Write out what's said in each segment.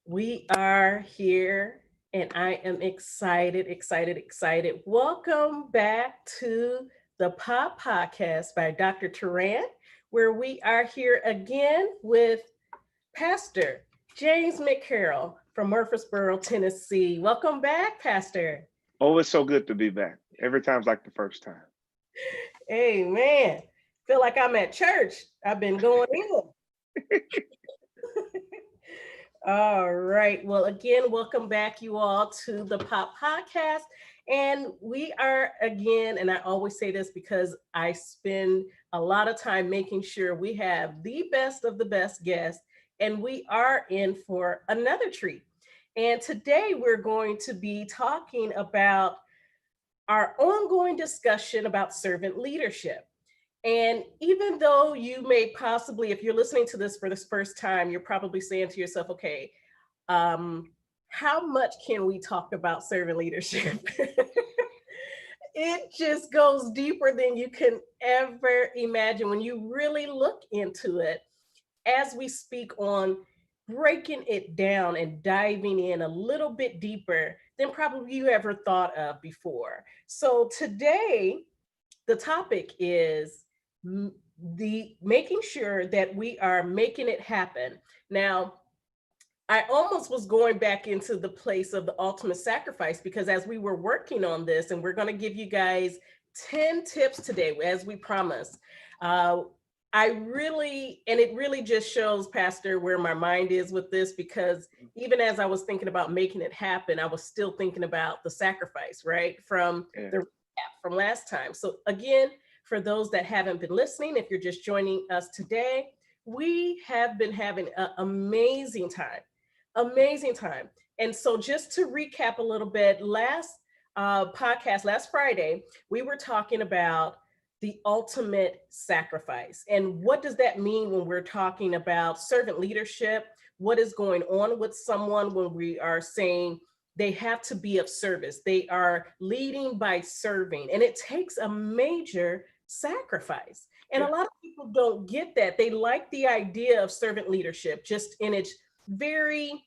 We are here and I am excited. Welcome back to the Pop Podcast by Dr. Teran, where we are here again with Pastor James McCarroll from Murfreesboro, Tennessee. Welcome back, Pastor. Oh, it's so good to be back. Every time's like the first time. Amen. Feel like I'm at church. I've been going in. All right. Well, again, welcome back, you all, to the Pop Podcast. And we are again, and I always say this because I spend a lot of time making sure we have the best of the best guests, and we are in for another treat. And today we're going to be talking about our ongoing discussion about servant leadership. And even though you may possibly, if you're listening to this for this first time, you're probably saying to yourself, okay, um, how much can we talk about servant leadership? It just goes deeper than you can ever imagine when you really look into it as we speak on breaking it down and diving in a little bit deeper than probably you ever thought of before. So today, the topic is the making sure that we are making it happen. Now, I almost was going back into the place of the ultimate sacrifice because as we were working on this, and we're going to give you guys 10 tips today, as we promised. Uh, and it really just shows, Pastor, where my mind is with this because even as I was thinking about making it happen, I was still thinking about the sacrifice, right? From Yeah. the recap from last time. So, again, for those that haven't been listening, if you're just joining us today, we have been having an amazing time. And so, just to recap a little bit, last podcast, last Friday, we were talking about the ultimate sacrifice. And what does that mean when we're talking about servant leadership? What is going on with someone when we are saying they have to be of service? They are leading by serving, and it takes a major sacrifice. And a Yeah. lot of people don't get that. They like the idea of servant leadership just in its very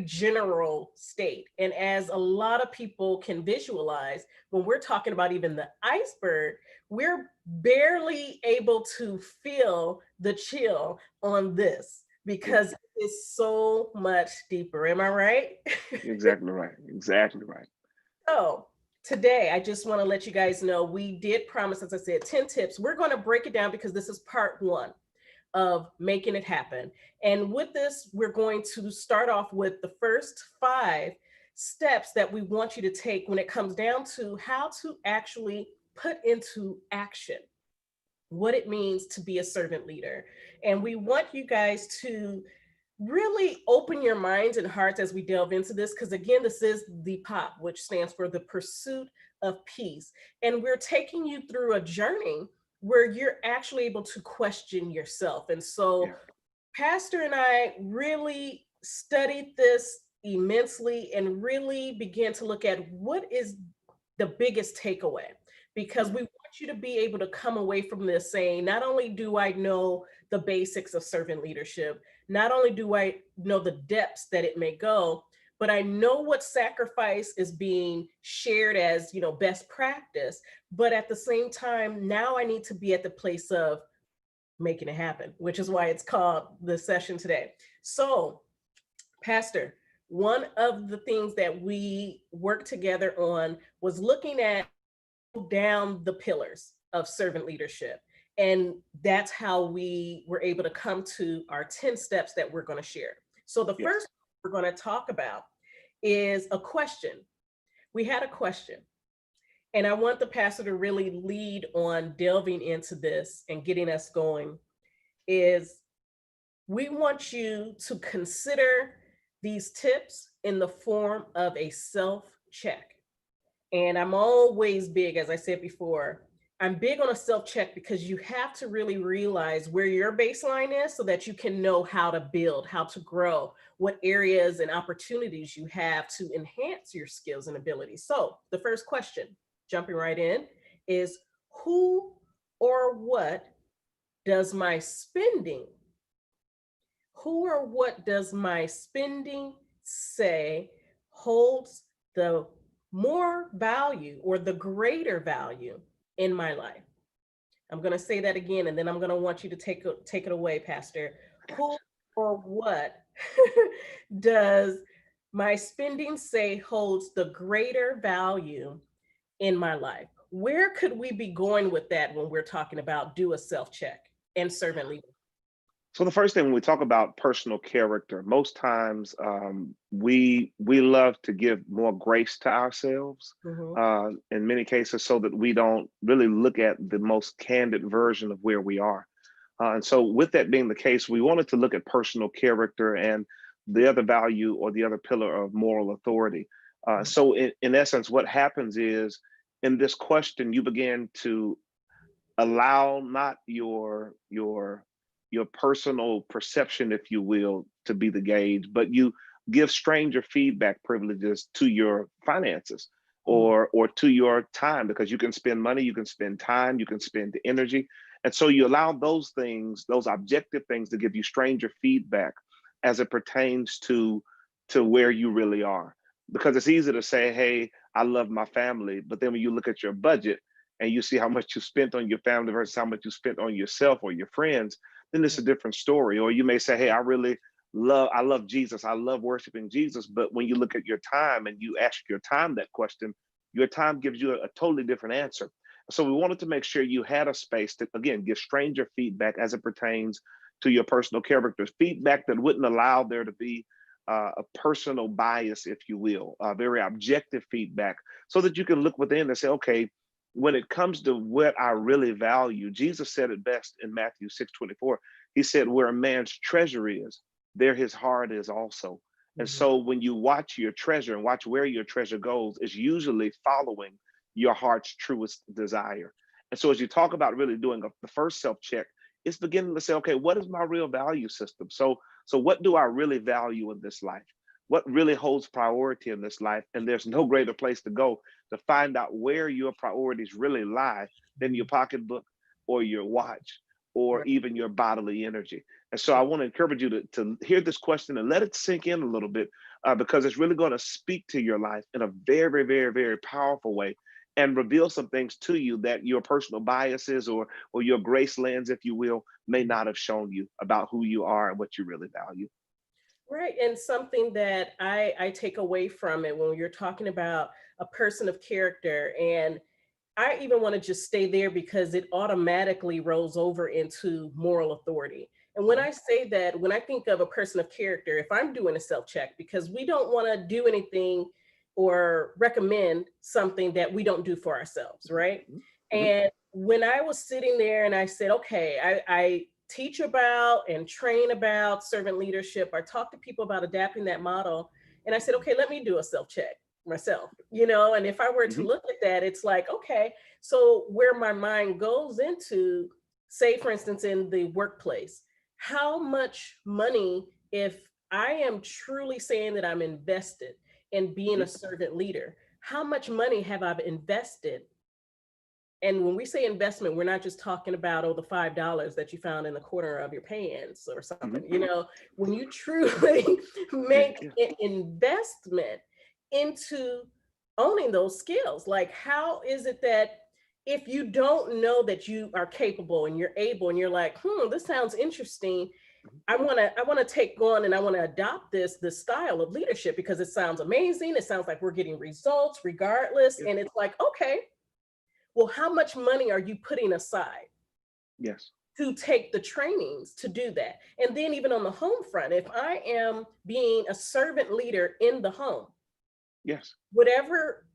general state. And as a lot of people can visualize, when we're talking about even the iceberg, we're barely able to feel the chill on this Yeah. because it's so much deeper. Am I right? You're exactly right. Exactly right. So today, I just want to let you guys know we did promise, as I said, 10 tips. We're going to break it down because this is part one of making it happen. And with this, we're going to start off with the first 5 steps that we want you to take when it comes down to how to actually put into action what it means to be a servant leader. And we want you guys to really open your minds and hearts as we delve into this, because again, this is the POP, which stands for the pursuit of peace. And we're taking you through a journey where you're actually able to question yourself. And so, Yeah. Pastor and I really studied this immensely and really began to look at what is the biggest takeaway, because Mhm. we want you to be able to come away from this saying, not only do I know the basics of servant leadership, not only do I know the depths that it may go, but I know what sacrifice is being shared as, best practice. But at the same time, now I need to be at the place of making it happen, which is why it's called the session today. So, Pastor, one of the things that we worked together on was looking at down the pillars of servant leadership. And that's how we were able to come to our 10 steps that we're going to share. So, the Yes. first we're going to talk about is a question. We had a question, and I want the pastor to really lead on delving into this and getting us going. Is we want you to consider these tips in the form of a self check. And I'm always big, as I said before, I'm big on a self check because you have to really realize where your baseline is so that you can know how to build, how to grow, what areas and opportunities you have to enhance your skills and abilities. So, the first question, jumping right in, is who or what does my spending who or what does my spending say holds the more value or the greater value in my life? I'm going to say that again, and then I'm going to want you to take it away, Pastor. I got Who or what does my spending say holds the greater value in my life? Where could we be going with that when we're talking about do a self check and servant leader? So the first thing when we talk about personal character, most times we love to give more grace to ourselves. Hmm. In many cases, so that we don't really look at the most candid version of where we are. And so, with that being the case, we wanted to look at personal character and the other value or the other pillar of moral authority. So, in essence, what happens is in this question, you begin to allow not your personal perception, if you will, to be the gauge, but you give stranger feedback privileges to your finances or to your time, because you can spend money, you can spend time, you can spend energy. And so you allow those things, those objective things, to give you stranger feedback as it pertains to where you really are. Because it's easy to say, hey, I love my family, but then when you look at your budget and you see how much you spent on your family versus how much you spent on yourself or your friends, then it's a different story. Or you may say, hey, I love Jesus. I love worshiping Jesus. But when you look at your time and you ask your time that question, your time gives you a totally different answer. So we wanted to make sure you had a space to, again, give stranger feedback as it pertains to your personal characters, feedback that wouldn't allow there to be a personal bias, if you will, very objective feedback, so that you can look within and say, okay, when it comes to what I really value, Jesus said it best in Matthew 6:24. He said, where a man's treasure is, there his heart is also. And Mhm. so when you watch your treasure and watch where your treasure goes, it's usually following your heart's truest desire. And so as you talk about really doing the first self check, it's beginning to say, okay, what is my real value system? So what do I really value in this life? What really holds priority in this life? And there's no greater place to go to find out where your priorities really lie than your pocketbook or your watch or Right. even your bodily energy. And so I want to encourage you to hear this question and let it sink in a little bit, because it's really going to speak to your life in a very, very, very powerful way and reveal some things to you that your personal biases or your grace lens, if you will, may not have shown you about who you are and what you really value. Right. And something that I take away from it when you're talking about a person of character, and I even want to just stay there because it automatically rolls over into moral authority. And when Mhm, I say that, when I think of a person of character, if I'm doing a self check, because we don't want to do anything or recommend something that we don't do for ourselves, right? mhm, mhm, And when I was sitting there and I said, okay, I teach about and train about servant leadership, I talk to people about adapting that model. And I said, okay, let me do a self check myself, and if I were to mhm. look at that, it's like, okay, so where my mind goes into, say, for instance, in the workplace, how much money, if I am truly saying that I'm invested in being a Mhm. servant leader, how much money have I invested? And when we say investment, we're not just talking about, oh, the $5 that you found in the corner of your pants or something. Mhm. When you truly Yeah, make yeah. an investment into owning those skills, like how is it that if you don't know that you are capable and you're able and you're like, this sounds interesting. Mhm. I want to take on and I want to adopt this style of leadership because it sounds amazing. It sounds like we're getting results regardless. Yeah. And it's like, okay, well, how much money are you putting aside Yes. to take the trainings to do that? And then even on the home front, if I am being a servant leader in the home, Yes. whatever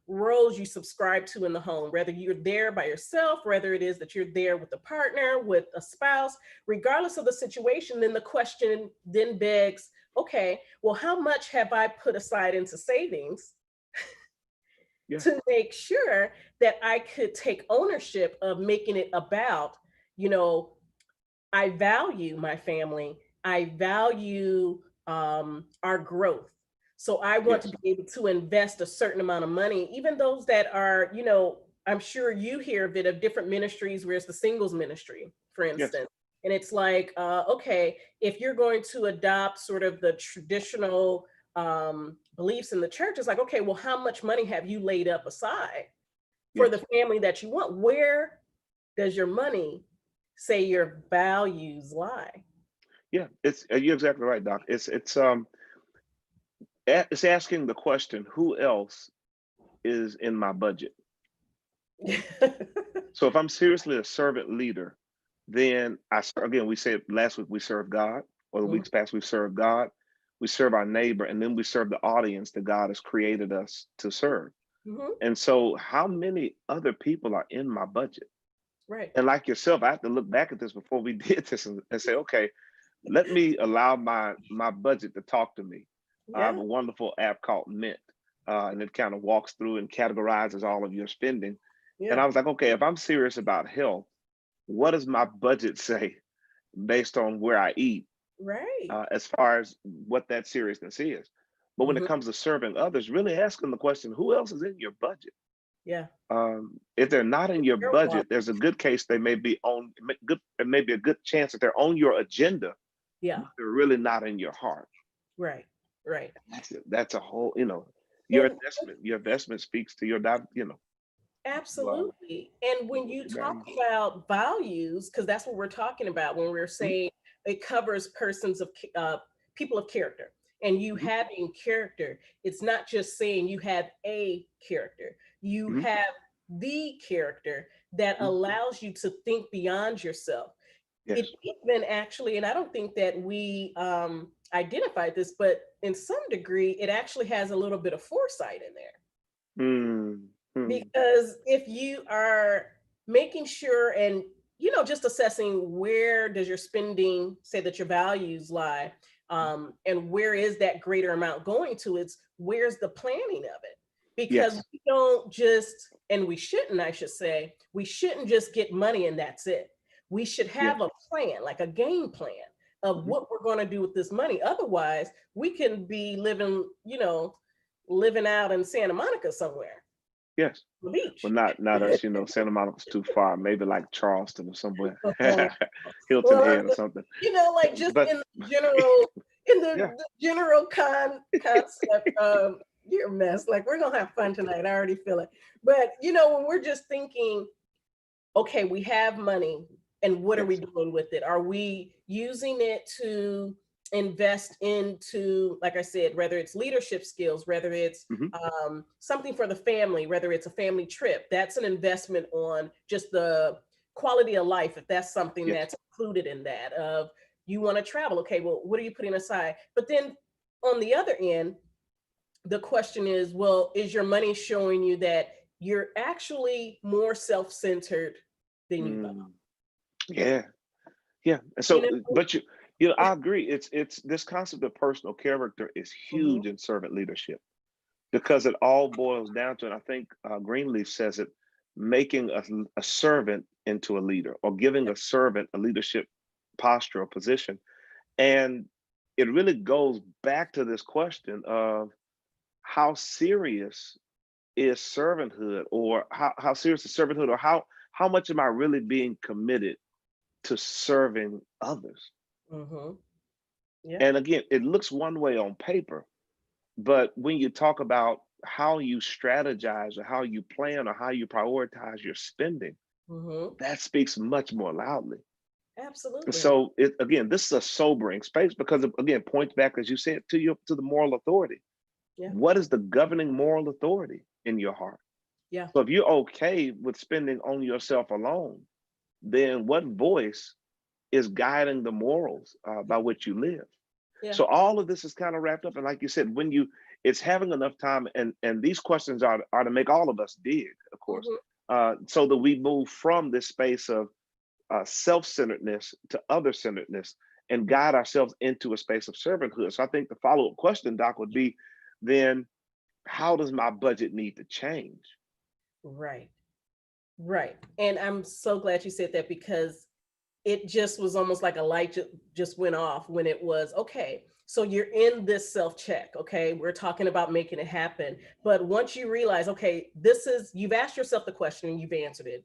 roles you subscribe to in the home, whether you're there by yourself, whether it is that you're there with a partner, with a spouse, regardless of the situation, then the question then begs, okay, well, how much have I put aside into savings Yeah. to make sure that I could take ownership of making it about, you know, I value my family, I value our growth. So I want to Yes. be able to invest a certain amount of money, even those that are, I'm sure you hear of it of different ministries where it's the singles ministry, for Yes. instance. And it's like, okay, if you're going to adopt sort of the traditional beliefs in the church, it's like, okay, well, how much money have you laid up aside for the Yes. family that you want? Where does your money say your values lie? Yeah. It's you're exactly right, Doc. It's asking the question, who else is in my budget? So if I'm seriously a servant leader, then again, we said last week we serve God, or the Mhm, weeks past we've served God, we serve our neighbor, and then we serve the audience that God has created us to serve. mhm, And so, how many other people are in my budget? right. And like yourself, I have to look back at this before we did this and say, okay, let me allow my budget to talk to me. I have Yeah, a wonderful app called Mint, and it kind of walks through and categorizes all of your spending. And yeah, I was like, okay, if I'm serious about health, what does my budget say based on where I eat, right. as far as what that seriousness is? But when it Mhm, comes to serving others, really asking the question, who else is in your budget? yeah. If they're not in your Your wallet. budget, there's a good case they may be on good. There may be a good chance that they're on your agenda, Yeah, but they're really not in your heart. right, right. That's it. That's a whole. Your And investment. Your investment speaks to your. Uh, absolutely. And when you your talk values. about values, because that's what we're talking about when we're Mhm, saying it covers people of character. And you mhm, having character, it's not just saying you have a character. You mhm, have the character that mhm. allows you to think beyond yourself. It Yes. even actually, and I don't think that we identified this, but in some degree, it actually has a little bit of foresight in there. Mm, mm, Because if you are making sure and just assessing where does your spending say that your values lie, and where is that greater amount going to, it's where's the planning of it, because yes. we don't just, and we shouldn't, I should say, we shouldn't just get money and that's it. We should Yes. have a plan, like a game plan of Mhm. what we're going to do with this money. Otherwise we can be living out in Santa Monica somewhere, Yes. the Well, beach. not us. Santa Monica's too far. Maybe like Charleston or somewhere, Uh, Hilton well, Head or something. like just But in the general, in yeah. the general concept, you're a mess. Like we're gonna have fun tonight. I already feel it. But when we're just thinking, okay, we have money, and what are we Yes. doing with it? Are we using it to invest into, like I said, whether it's leadership skills, whether it's Hmm. something for the family, whether it's a family trip? That's an investment on just the quality of life, if that's something Yes. that's included in that. Of you want to travel, okay, well, what are you putting aside? But then on the other end, the question is, well, is your money showing you that you're actually more self-centered than you thought? Mm, yeah. Yeah. And You so, know? but I agree. It's this concept of personal character is Mhm. huge in servant leadership because it all boils down to, and I think Greenleaf says it, making a servant into a leader or giving a servant a leadership posture or position. And it really goes back to this question of how serious is servanthood, or how serious is servanthood, or how much am I really being committed to serving others? Mhm. Yeah. And again, it looks one way on paper, but when you talk about how you strategize or how you plan or how you prioritize your spending, Mhm. that speaks much more loudly. And Absolutely. so it, again, this is a sobering space because it, again, points back, as you said, to the moral authority. Yeah. What is the governing moral authority in your heart? Yeah. So if you're okay with spending on yourself alone, then what voice is guiding the morals by which you live? Yeah. So all of this is kind of wrapped up. And like you said, it's having enough time, and these questions are to make all of us dig, of course, Mhm. so that we move from this space of self-centeredness to other-centeredness and guide ourselves into a space of servanthood. So I think the follow-up question, Doc, would be then, how does my budget need to change? Right. Right. And I'm so glad you said that, because it just was almost like a light just went off when it was okay. So you're in this self check. Okay. We're talking about making it happen. But once you realize, okay, you've asked yourself the question and you've answered it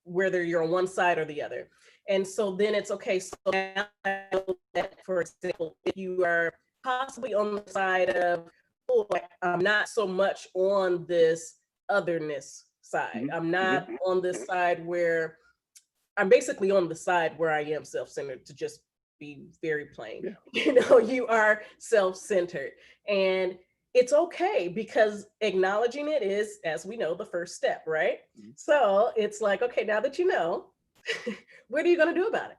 whether you're on one side or the other. And so then it's okay. So now I know that, for example, if you are possibly on the side of, oh, I'm not so much on this otherness side. Hmm. I'm Hmm. not on this side where I'm basically on the side where I am self-centered, to just be very plain. Yeah. You know, you are self-centered. And it's okay, because acknowledging it is, as we know, the first step, right? Mhm. So it's like, okay, now that you know, what are you going to do about it?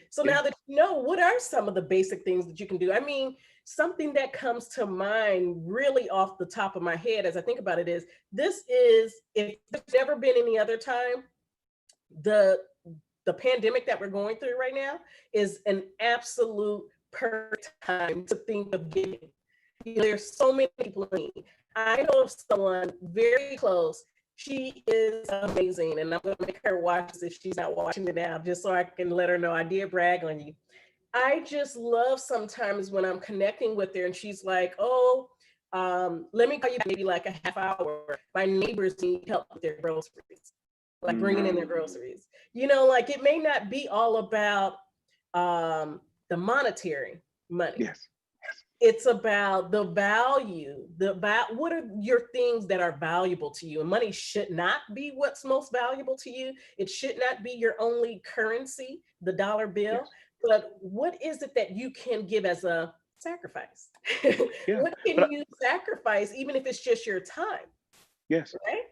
So Yeah. now that you know, what are some of the basic things that you can do? I mean, something that comes to mind really off the top of my head as I think about it is, this is, if there's never been any other time, the the pandemic that we're going through right now is an absolute perfect time to think of giving. There's so many people in need. I know of someone very close. She is amazing, and I'm going to make her watch this if she's not watching it now, just so I can let her know I did brag on you. I just love sometimes when I'm connecting with her and she's like, oh, let me call you maybe like a half hour. My neighbors need help with their groceries, like bringing in their groceries. You know, like it may not be all about the monetary money. Yes. It's about the value, what are your things that are valuable to you. And money should not be what's most valuable to you. It should not be your only currency, the dollar bill. Yes. But what is it that you can give as a sacrifice? Yeah. What can But you sacrifice, even if it's just your time, yes. right?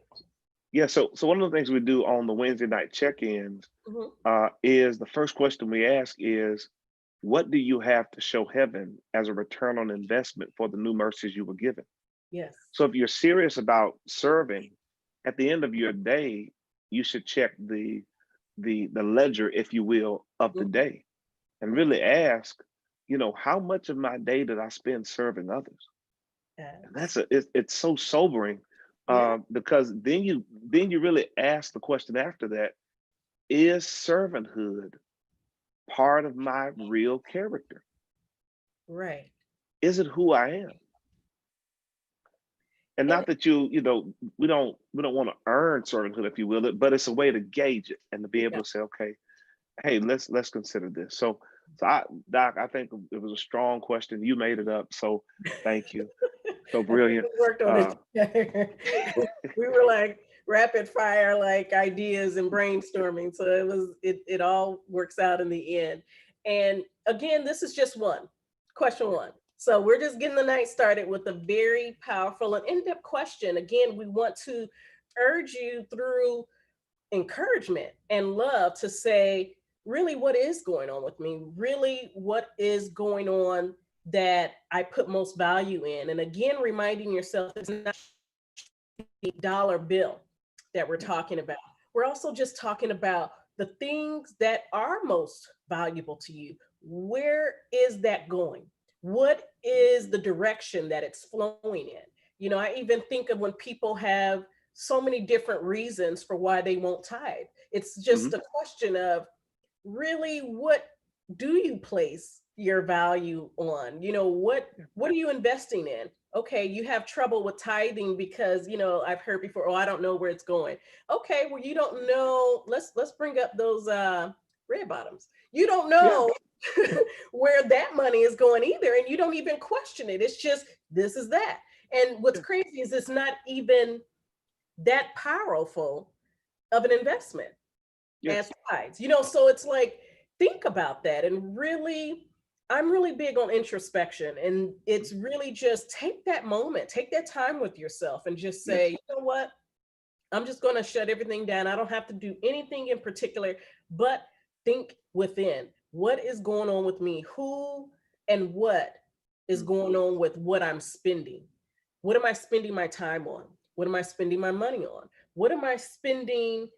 Yeah. So one of the things we do on the Wednesday night check-ins Mhm. is the first question we ask is, what do you have to show heaven as a return on investment for the new mercies you were given? Yes. So if you're serious about serving, at the end of your day, you should check the ledger, if you will, of the Mhm. day, and really ask, how much of my day did I spend serving others? And Yes. it's so sobering, Yeah. because then you really ask the question after that: is servanthood part of my real character? Right. Is it who I am? And And not that we don't want to earn servanthood, if you will, but it's a way to gauge it and to be yeah. able to say, okay, hey, let's consider this. So Doc, I think it was a strong question. You made it up, so thank you. So I think brilliant. we worked on it Uh, together. We were like rapid fire, like ideas and brainstorming. So it all works out in the end. And again, this is just question one. So we're just getting the night started with a very powerful and in-depth question. Again, we want to urge you through encouragement and love to say, really, what is going on with me? Really, what is going on that I put most value in? And again, reminding yourself it's not the dollar bill that we're yes. talking about. We're also just talking about the things that are most valuable to you. Where is that going? What is the direction that it's flowing in? You know, I even think of when people have so many different reasons for why they won't tithe. It's Hmm. just a question of, really, what do you place your value on? You know, what are you investing in? Okay, you have trouble with tithing because, I've heard before, oh, I don't know where it's going. Okay, well, you don't know. Let's bring up those red bottoms. You don't Yeah. know where that money is going either, and you don't even question it. It's just, this is that. And what's Yeah. crazy is it's not even that powerful of an investment as Yes. tithes. So it's like, think about that. And really, I'm really big on introspection. And it's really just take that moment, take that time with yourself and just say, Yes. you know what? I'm just going to shut everything down. I don't have to do anything in particular, but think within. What is going on with me? Who and what is Mm. going on with what I'm spending? What am I spending my time on? What am I spending my money on? What am I spending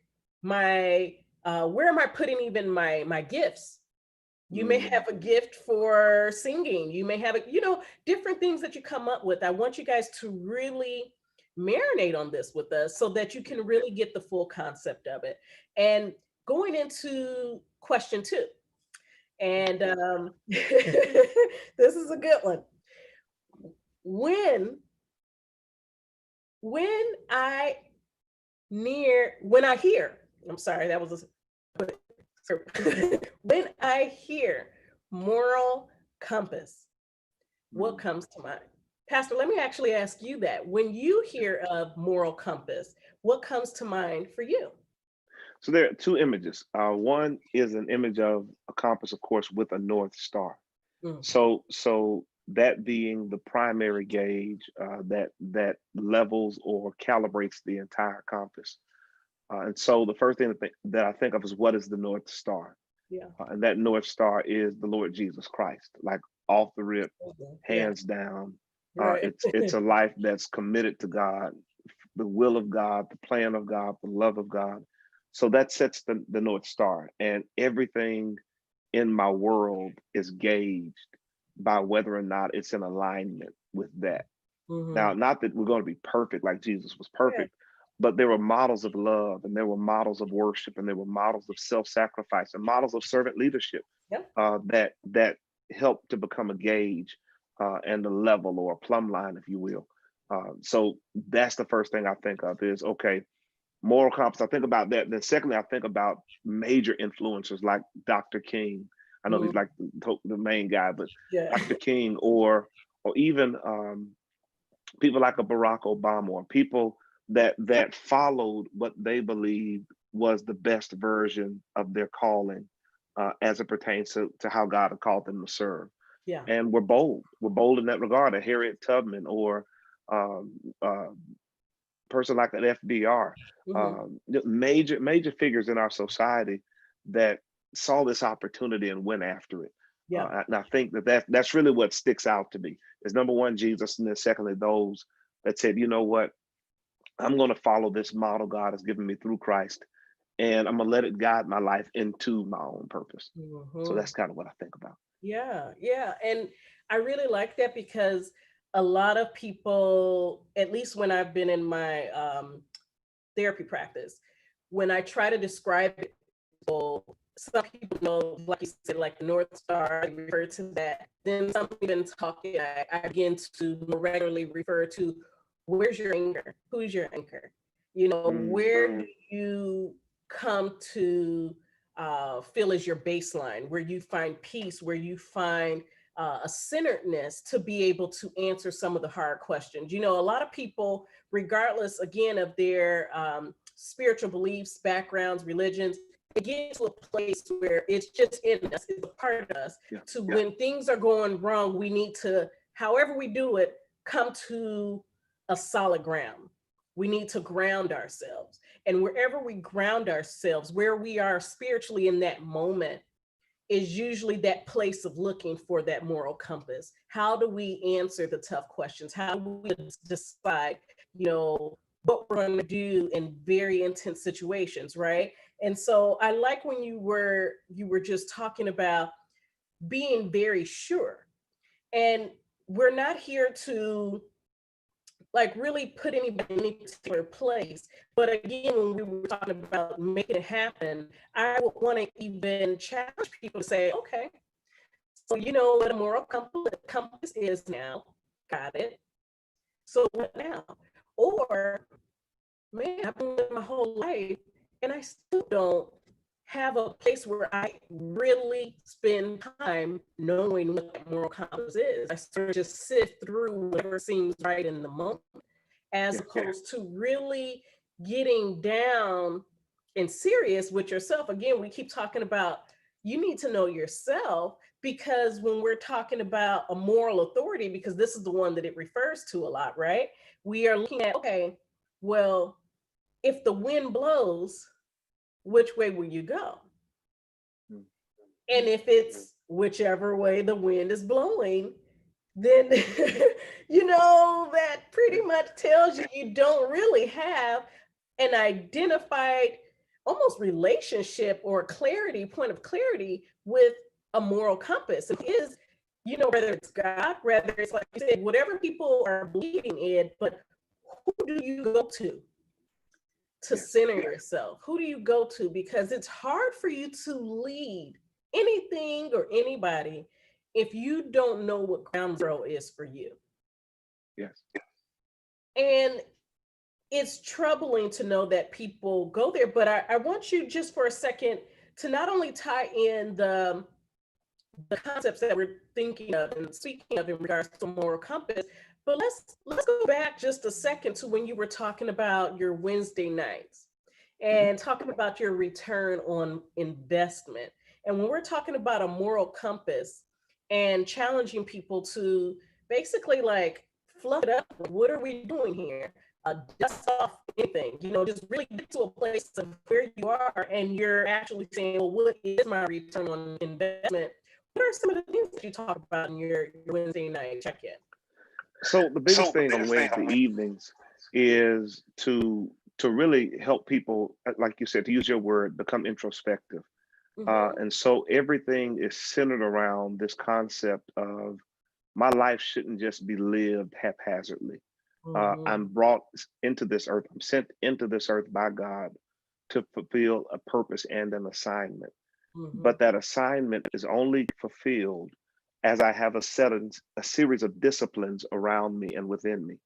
my where am I putting even my gifts? You may Mm. have a gift for singing. You may have different things that you come up with. I want you guys to really marinate on this with us so that you can really get the full concept of it. And going into question two, and this is a good one. When when I when I hear I'm sorry, that was when I hear moral compass, what Mm. comes to mind? Pastor, let me actually ask you that. When you hear of moral compass, what comes to mind for you? So there are two images. One is an image of a compass, of course, with a North Star. Mm, So that being the primary gauge that levels or calibrates the entire compass. And so the first thing that I think of is, what is the North Star? yeah. And that North Star is the Lord Jesus Christ, like off the rip, Mhm. Yeah. hands down. Right. It's a life that's committed to God, the will of God, the plan of God, the love of God. So that sets the North Star, and everything in my world is gauged by whether or not it's in alignment with that. Hmm. Now, not that we're going to be perfect like Jesus was Yeah. perfect, but there were models of love, and there were models of worship, and there were models of self-sacrifice, and models of servant leadership Yeah. that helped to become a gauge and a level or a plumb line, if you will. So that's the first thing I think of is, okay, moral compass. I think about that. Then secondly, I think about major influencers like Dr. King. I know he's Mhm. like the main guy, but Yeah. Dr. King, or even people like a Barack Obama, or people that followed what they believed was the best version of their calling as it pertains to how God had called them to serve. Yeah. And we're bold. We're bold in that regard. A Harriet Tubman, or um, uh, person like an FDR, Hmm. major figures in our society that saw this opportunity and went after it. Yeah. And I think that's really what sticks out to me is, number one, Jesus, and then secondly, those that said, you know what, I'm going to follow this model God has given me through Christ, and I'm going to let it guide my life into my own purpose. So Hmm. that's kind of what I think about. Yeah. Yeah. And I really like that because a lot of people, at least when I've been in my therapy practice, when I try to describe it, some people know, like you said, like the North Star, they refer to that. Then some even talking, I begin to more regularly refer to, where's your anchor? Who's your anchor? Mm, Where do you come to feel is your baseline, where you find peace, where you find a centeredness to be able to answer some of the hard questions. A lot of people, regardless again of their spiritual beliefs, backgrounds, religions, they get to a place where it's just in us, it's a part of us. yeah, To when things are going wrong, we need to, however we do it, come to a solid ground. We need to ground ourselves. And wherever we ground ourselves, where we are spiritually in that moment, is usually that place of looking for that moral compass. How do we answer the tough questions? How do we decide, what we're going to do in very intense situations, right? And so I like when you were just talking about being very sure. And we're not here to like really put anybody in any particular place. But again, when we were talking about making it happen, I would want to even challenge people to say, okay, so you know what a moral compass is now. Got it. So what now? Or, man, I've been living my whole life and I still don't have a place where I really spend time knowing what that moral compass is. I sort of just sift through whatever seems right in the moment, as yeah, opposed to really getting down and serious with yourself. Again, we keep talking about you need to know yourself, because when we're talking about a moral authority, because this is the one that it refers to a lot, right? We are looking at, okay, well, if the wind blows, which way will you go? mm, And if it's whichever way the wind is blowing, then that yeah, pretty much tells you you don't really have an identified almost relationship or clarity, point of clarity with a moral compass. It is, whether it's God, whether it's like you said, whatever people are believing in, but who do you go to yes, center yourself? Who do you go to? Because it's hard for you to lead anything or anybody if you don't know what ground zero is for you. yes. And it's troubling to know that people go there. But I want you just for a second to not only tie in the concepts that we're thinking of and speaking of in regards to moral compass, but let's go back just a second to when you were talking about your Wednesday nights Mhm. and talking about your return on investment. And when we're talking about a moral compass and challenging people to basically like fluff it up, what are we doing here? Dust off anything, just really get to a place of where you are and you're actually saying, well, what is my return on investment? What are some of the things that you talk about in your Wednesday night check-in? So the biggest thing on Wednesday evenings is to really help people, like you said, to use your word, become introspective. Mm-hmm. And so everything is centered around this concept of my life shouldn't just be lived haphazardly. Mm-hmm. I'm brought into this earth, I'm sent into this earth by God to fulfill a purpose and an assignment. Mm-hmm. But that assignment is only fulfilled as I have a series of disciplines around me and within me.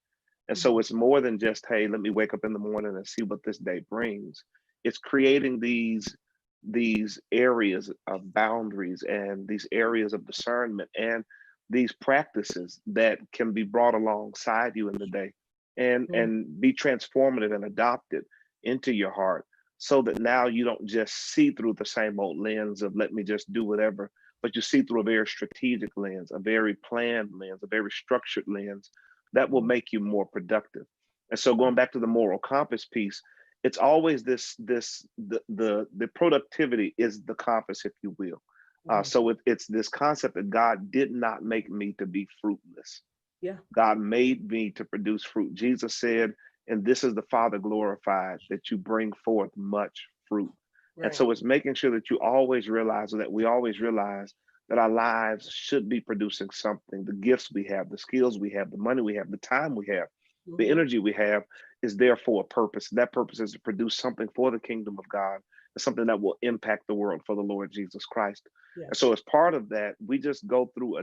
And so Mm-hmm. it's more than just, hey, let me wake up in the morning and see what this day brings. It's creating these areas of boundaries and these areas of discernment and these practices that can be brought alongside you in the day and be transformative and adopted into your heart so that now you don't just see through the same old lens of let me just do whatever, but you see through a very strategic lens, a very planned lens, a very structured lens that will make you more productive. And so going back to the moral compass piece, it's always the productivity is the compass, if you will. Mm-hmm. So it's this concept that God did not make me to be fruitless. Yeah. God made me to produce fruit. Jesus said, and this is the Father glorified, that you bring forth much fruit. And Right. so it's making sure that you always realize, or that we always realize, that our lives should be producing something. The gifts we have, the skills we have, the money we have, the time we have, the Mm-hmm. energy we have is there for a purpose. That purpose is to produce something for the kingdom of God, something that will impact the world for the Lord Jesus Christ. And Yes. so, as part of that, we just go through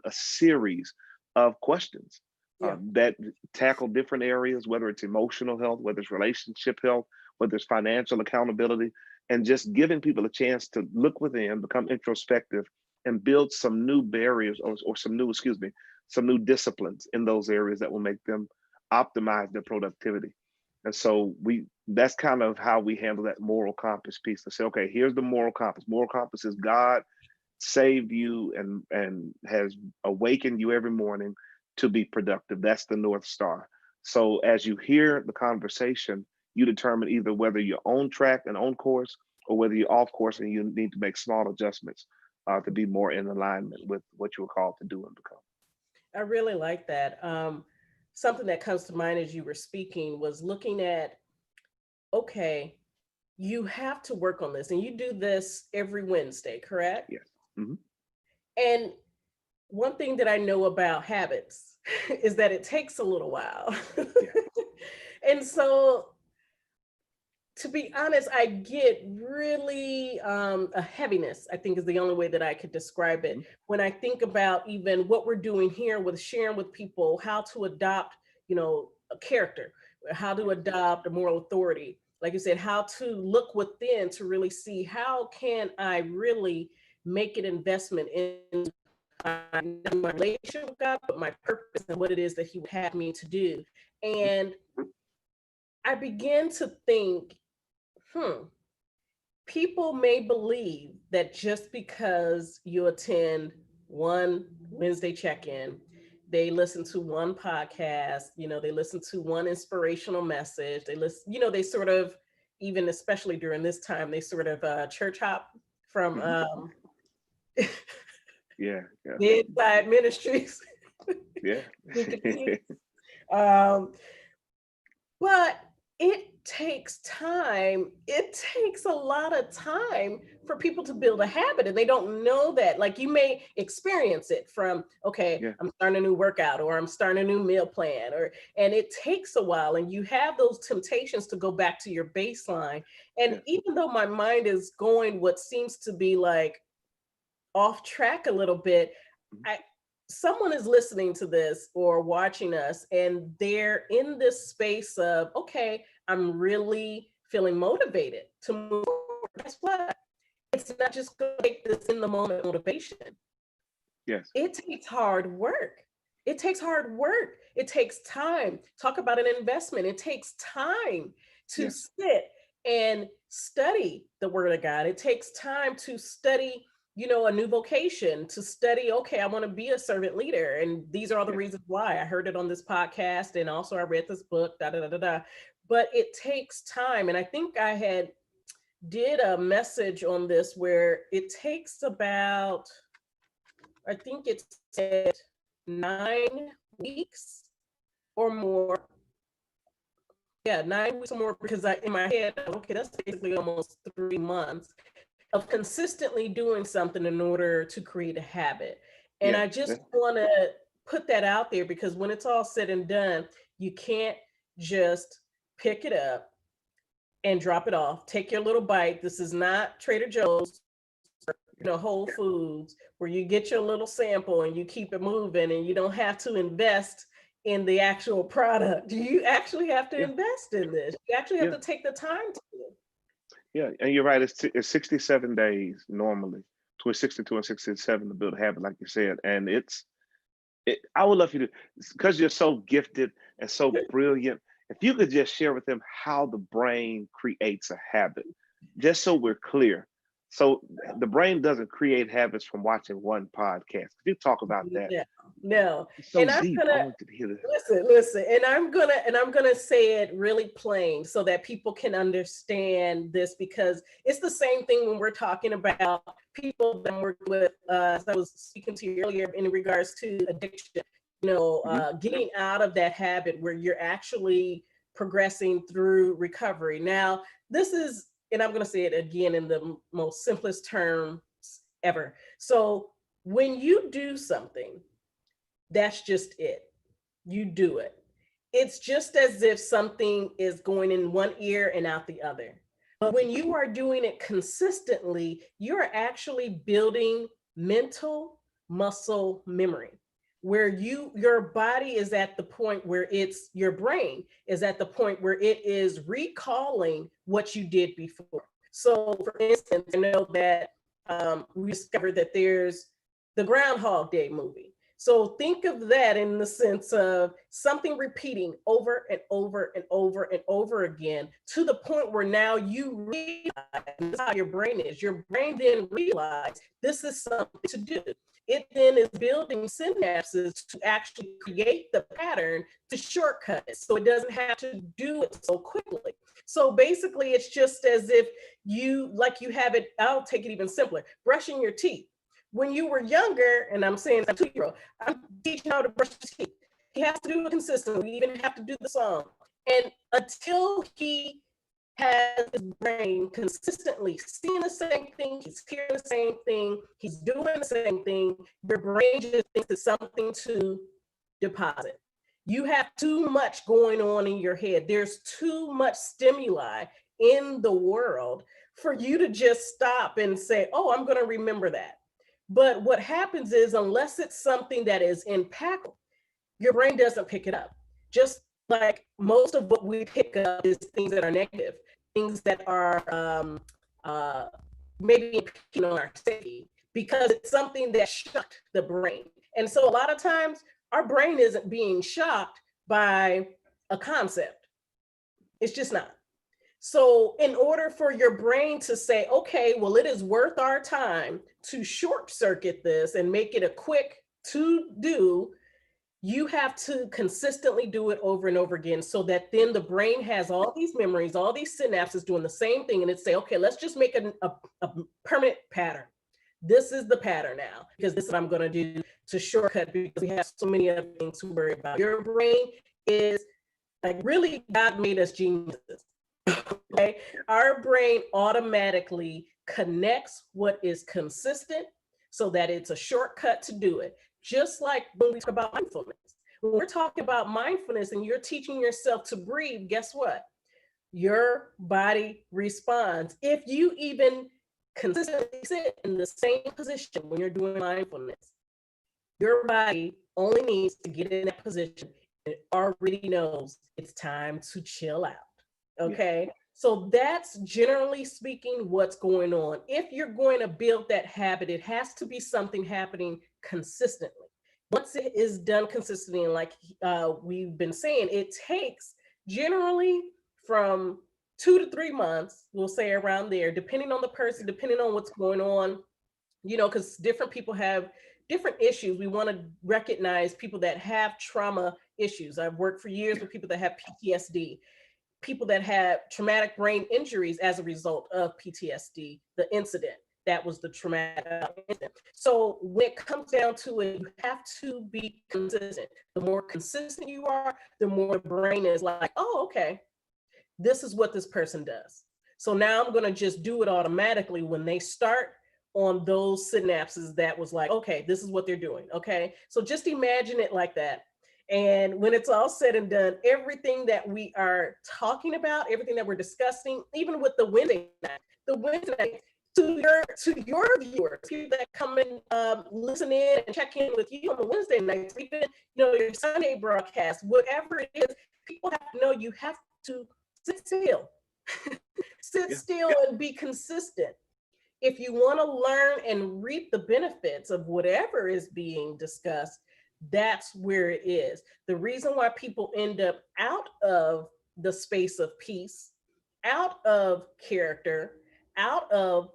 a series of questions Yeah. that tackle different areas, whether it's emotional health, whether it's relationship health, whether it's financial accountability, and just giving people a chance to look within, become introspective, and build some new barriers or some new, excuse me, some new disciplines in those areas that will make them optimize their productivity. And so that's kind of how we handle that moral compass piece to say, okay, here's the moral compass. Moral compass is God saved you and has awakened you every morning to be productive. That's the North Star. So as you hear the conversation, you determine either whether you're on track and on course or whether you're off course and you need to make small adjustments to be more in alignment with what you were called to do and become. I really like that. Something that comes to mind as you were speaking was looking at, okay, you have to work on this and you do this every Wednesday, correct? Yes. Hmm. And one thing that I know about habits is that it takes a little while. Yeah. And so, to be honest, I get really a heaviness, I think is the only way that I could describe it. Hmm. When I think about even what we're doing here with sharing with people how to adopt, a character, how to Yeah. adopt a moral authority. Like you said, how to look within to really see how can I really make an investment in my relationship with God, but my purpose and what it is that He would have me to do. And I began to think, hmm, people may believe that just because you attend one Wednesday check in, they listen to one podcast, they listen to one inspirational message, they listen, they sort of, even especially during this time, they sort of church hop from Hmm. Yeah. Yeah. the inside ministries. Yeah. um, But it takes time. It takes a lot of time for people to build a habit, and they don't know that. Like you may experience it from, okay, Yeah. I'm starting a new workout or I'm starting a new meal plan, and it takes a while, and you have those temptations to go back to your baseline. And Yeah. even though my mind is going what seems to be like off track a little bit, Mhm. I someone is listening to this or watching us and they're in this space of, okay, I'm really feeling motivated to move forward, guess what? It's not just going to take this in the moment motivation. Yes. It takes hard work. It takes hard work. It takes time. Talk about an investment. It takes time to Yes. sit and study the word of God. It takes time to study, a new vocation, to study, okay, I want to be a servant leader. And these are all the Yes. reasons why. I heard it on this podcast. And also I read this book, da da da da da. But it takes time. And I think I had did a message on this where it takes about, I think it said 9 weeks or more. Yeah, 9 weeks or more, because in my head, okay, that's basically almost 3 months of consistently doing something in order to create a habit. And Yes. I just want to put that out there, because when it's all said and done, you can't just pick it up and drop it off. Take your little bite. This is not Trader Joe's, Whole Foods, where you get your little sample and you keep it moving and you don't have to invest in the actual product. You actually have to Yeah. invest in this. You actually have Yeah. to take the time to do it. Yeah. And you're right. It's 67 days normally, between 62 and 67 to build a habit, like you said. And I would love you to, because you're so gifted and so brilliant, if you could just share with them how the brain creates a habit, just so we're clear. So the brain doesn't create habits from watching one podcast. Could you talk about that? No, no. It's so And I'm deep. I gonna want you to hear this. listen, and I'm gonna say it really plain so that people can understand this, because it's the same thing when we're talking about people that work with. As I was speaking to you earlier in regards to addiction, Mhm. getting out of that habit where you're actually progressing through recovery. Now, this is, and I'm going to say it again in the most simplest terms ever. So, when you do something, that's just it. You do it. It's just as if something is going in one ear and out the other. But when you are doing it consistently, you're actually building mental muscle memory, where your body is at the point where it's your brain is at the point where it is recalling what you did before. So, for instance, I know that we discovered that there's the Groundhog Day movie. So think of that in the sense of something repeating over and over and over and over again, to the point where now you realize, this is how your brain is. Your brain then realizes this is something to do. It then is building synapses to actually create the pattern to shortcut it, so it doesn't have to do it so quickly. So basically, it's just as if you have it, I'll take it even simpler, brushing your teeth. When you were younger, and I'm saying a 2-year-old, I'm teaching how to brush his teeth. He has to do it consistently. We even have to do the song. And until he has his brain consistently seeing the same thing, he's hearing the same thing, he's doing the same thing, your brain just thinks it's something to deposit. You have too much going on in your head. There's too much stimuli in the world for you to just stop and say, oh, I'm going to remember that. But what happens is, unless it's something that is impactful, your brain doesn't pick it up. Just like most of what we pick up is things that are negative, things that are uh, maybe impinging on our safety, because it's something that shocked the brain. And so a lot of times our brain isn't being shocked by a concept. It's just not. So, in order for your brain to say, okay, well, it is worth our time to short circuit this and make it a quick to do, you have to consistently do it over and over again, so that then the brain has all these memories, all these synapses doing the same thing. And it say, okay, let's just make a permanent pattern. This is the pattern now, because this is what I'm going to do to shortcut, because we have so many other things to worry about. Your brain is like, really, God made us geniuses. Okay, our brain automatically connects what is consistent so that it's a shortcut to do it. Just like when we talk about mindfulness. When we're talking about mindfulness and you're teaching yourself to breathe, guess what? Your body responds. If you even consistently sit in the same position when you're doing mindfulness, Your body only needs to get in that position. It already knows it's time to chill out. Yeah. Okay. So that's generally speaking what's going on. If you're going to build that habit, it has to be something happening consistently. Once it is done consistently, and like we've been saying, it takes generally from 2 to 3 months, we'll say around there, depending on the person, depending on what's going on, because different people have different issues. We want to recognize people that have trauma issues. I've worked for years with people that have PTSD, people that have traumatic brain injuries as a result of PTSD, the incident. That was the traumatic incident. So when it comes down to it, you have to be consistent. The more consistent you are, the more the brain is like, oh, okay, this is what this person does. So now I'm going to just do it automatically when they start on those synapses that was like, okay, this is what they're doing. Okay. So just imagine it like that. And when it's all said and done, everything that we are talking about, everything that we're discussing, even with the Wednesday night, to your viewers, people that come and listen in and check in with you on the Wednesday nights, even your Sunday broadcast, whatever it is, people have to know you have to sit still, sit still and be consistent. If you want to learn and reap the benefits of whatever is being discussed, that's where it is. The reason why people end up out of the space of peace, out of character, out of